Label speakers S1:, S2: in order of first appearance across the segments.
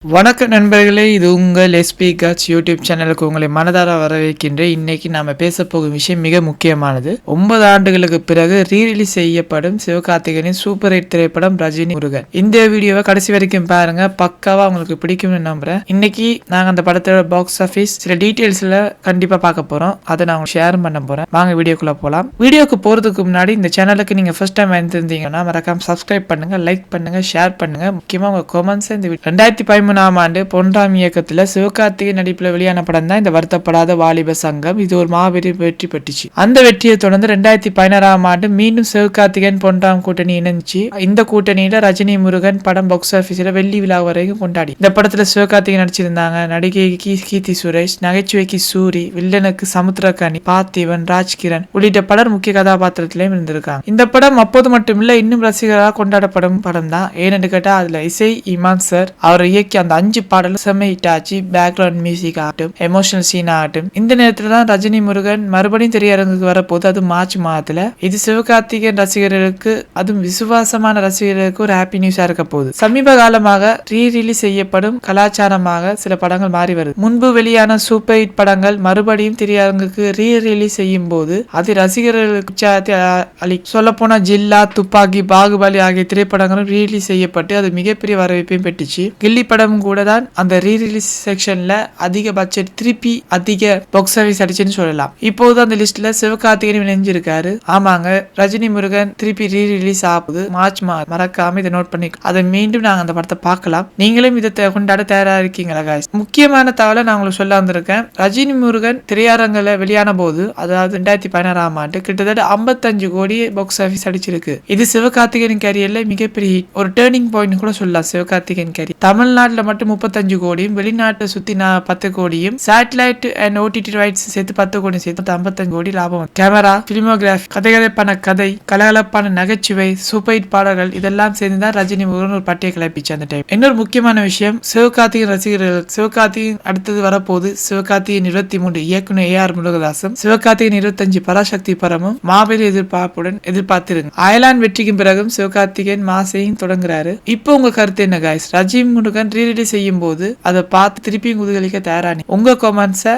S1: வணக்க நண்பர்களே, இது உங்கள் எஸ்பி காட்ஸ் யூடியூப் சேனலுக்கு உங்களை மனதார வரவேற்கின்றேன். இன்னைக்கு நாம பேச போகும் விஷயம் மிக முக்கியமானது. 9 ஆண்டுகளுக்கு பிறகு ரீரிலீஸ் செய்யப்படும் சிவகார்த்திகேயனின் சூப்பர் ஹிட் திரைப்படம் ரஜினி முருகன். இந்த வீடியோவை கடைசி வரைக்கும் பாருங்க, பக்காவா உங்களுக்கு பிடிக்கும்னு நம்புறேன். இன்னைக்கு நாங்க அந்த படத்தோட பாக்ஸ் ஆஃபீஸ் சில டீடைல்ஸ்ல கண்டிப்பா பார்க்க போறோம். அதை நான் ஷேர் பண்ண போறேன். வாங்க வீடியோக்குள்ள போலாம். வீடியோக்கு போறதுக்கு முன்னாடி இந்த சேனலுக்கு நீங்க ஃபர்ஸ்ட் டைம் வந்திருந்தீங்கன்னா மறக்காம சப்ஸ்கிரைப் பண்ணுங்க, லைக் பண்ணுங்க, ஷேர் பண்ணுங்க. முக்கியமா உங்க கமெண்ட்ஸ் இந்த 2013 ஆண்டு பொன்ராம் இயக்கத்துல சிவகார்த்திகேயன் நடிப்புல வெளியான படம் தான் இந்த வருத்தப்படாத வாலிப சங்கம். இது ஒரு மாபெரும் வெற்றி பெற்றுச்சு. அந்த வெற்றியை தொடர்ந்து 2016 ஆண்டு மீண்டும் சிவகார்த்திகேயன் பொன்ராம் கூட்டணி இணைஞ்சு இந்த கூட்டணியில ரஜினி முருகன் படம் பாக்ஸ் ஆபீஸ்ல வெள்ளி விழா வரைக்கும் கொண்டாடி. இந்த படத்துல சிவகார்த்திகேயன் நடிச்சிருந்தாங்க. நடிகைக்கு கீர்த்தி சுரேஷ், நகைச்சுவைக்கு சூரி, வில்லனுக்கு சமுத்திரகனி, பார்த்திபன், ராஜ்கிரண் உள்ளிட்ட பலர் முக்கிய கதாபாத்திரத்திலையும் இருந்திருக்காங்க. இந்த படம் அப்போது மட்டுமில்ல, இன்னும் ரசிகர்களால் கொண்டாடப்படும் படம் தான். ஏன்னு கேட்டா அதுல இசை இமான் சார் அவர் இயக்கி அந்த 5 பாடலும் செம்ம ஹிட் ஆச்சு. பேக்ரவுண்ட் மியூசிக் ஆகட்டும், எமோஷனல் சீன் ஆகட்டும். இந்த நேரத்துல தான் ரஜினி முருகன் மறுபடியும் திரையரங்குக்கு வரப்போது. அது மார்ச் மாதத்துல. இது சிவகார்த்திகேயன் ரசிகர்களுக்கு, அதுவும் விசுவாசமான ரசிகர்களுக்கு ஒரு ஹாப்பி நியூஸா இருக்க போகுது. சமீப காலமாக ரீரிலீஸ் செய்யப்படும் கலாச்சாரமாக சில படங்கள் மாறி வருது. முன்பு வெளியான சூப்பர் ஹிட் படங்கள் மறுபடியும் திரையரங்குக்கு ரீரிலீஸ் செய்யும் போது அது ரசிகர்களுக்கு உற்சாகத்தை சொல்ல போனா ஜில்லா, துப்பாக்கி, பாகுபலி ஆகிய திரைப்படங்களும் ரீரிலீஸ் செய்யப்பட்டு அது மிகப்பெரிய வரவேற்பையும் பெற்றுச்சு. கில்லி படம் கூட தான் அந்த ரீரிலீஸ் செக்ஷன்ல அதிக பட்ஜெட் திருப்பி அதிக பாக்ஸ் ஆபீஸ் அடிச்சுன்னு சொல்லலாம். இப்போது அந்த லிஸ்ட்ல சிவகார்த்திகேயன் இணைஞ்சிருக்காரு. ஆமாங்க, ரஜினி முருகன் திருப்பி ரீரிலீஸ் ஆகுது மார்ச் மாதம். மறக்காம இதை நோட் பண்ணி அதை மீண்டும் நாங்க அந்த படத்தை பார்க்கலாம். நீங்களும் இதை கொண்டாட தயாரா இருக்கீங்களா guys? முக்கியமான தகவலை நான் உங்களுக்கு சொல்ல வந்திருக்கேன். ரஜினி முருகன் திரையரங்குல வெளியான போது, அதாவது 2016 ஆண்டு கிட்டத்தட்ட 55 கோடி பாக்ஸ் ஆபீஸ் அடிச்சிருக்கு. இது சிவகார்த்திகேயன் கேரியர்ல மிகப்பெரிய ஒரு டேர்னிங் பாயிண்ட் கூட சொல்லலாம். சிவகார்த்திகேயன் கேரியர் தமிழ்நாட்டுல மட்டும் 35 கோடியும், வெளிநாட்டை சுத்தி 10 கோடியும், சேட்டலைட் அண்ட் ஓடிடி ரைட்ஸ் சேர்த்து 10 கோடி சேர்த்து 55 கோடி லாபம். கேமரா, பிலிமோகிராஃபி, கதைகளைப்பான கதை, கலகலப்பான நகைச்சுவை, சூப்பர் ஹிட் பாடல்கள் இதெல்லாம் சேர்ந்துதான் ரஜினி முருகன் ஒரு பட்டியை கிளப்பிச்சு அந்த டைம். இன்னொரு முக்கியமான விஷயம், சிவகார்த்திகேயன் ரசிகர்கள் சிவகார்த்திகேயன் அடுத்தது வரப்போது சிவகார்த்திகேயன் 23 இயக்குனர் AR முருகதாசம், சிவகார்த்திகேயன் 25 பராசக்தி படமும் மாபெரும் எதிர்பார்ப்புடன் எதிர்பார்த்திருங்க. அயலான் வெற்றிக்கு பிறகும் சிவகார்த்திகேயன் மாசையும் தொடங்குறாரு. இப்போ உங்க கருத்து என்ன guys? ரஜினி முருகன் ரீரிலீஸ் செய்யும் போது அதை பார்த்து திருப்பியும் குதூகலிக்க தயாரானி. உங்க கமெண்ட்ஸை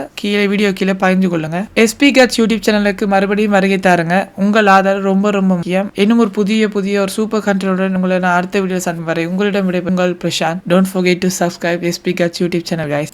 S1: வீடியோ கீழே பகிர்ந்து கொள்ளுங்க. எஸ்பி காட்ஸ் யூடியூப் சேனலுக்கு மறுபடியும் வருகை தாருங்க. உங்கள் ஆதரவு ரொம்ப ரொம்ப முக்கியம். இன்னும் ஒரு புதிய ஒரு சூப்பர் கண்டென்ட்டுடன் உங்களை நான் அடுத்த வீடியோ சந்திக்கும் வரை உங்களிடம் விட உங்கள் Prashanth. Don't forget to subscribe SP cots YouTube channel guys.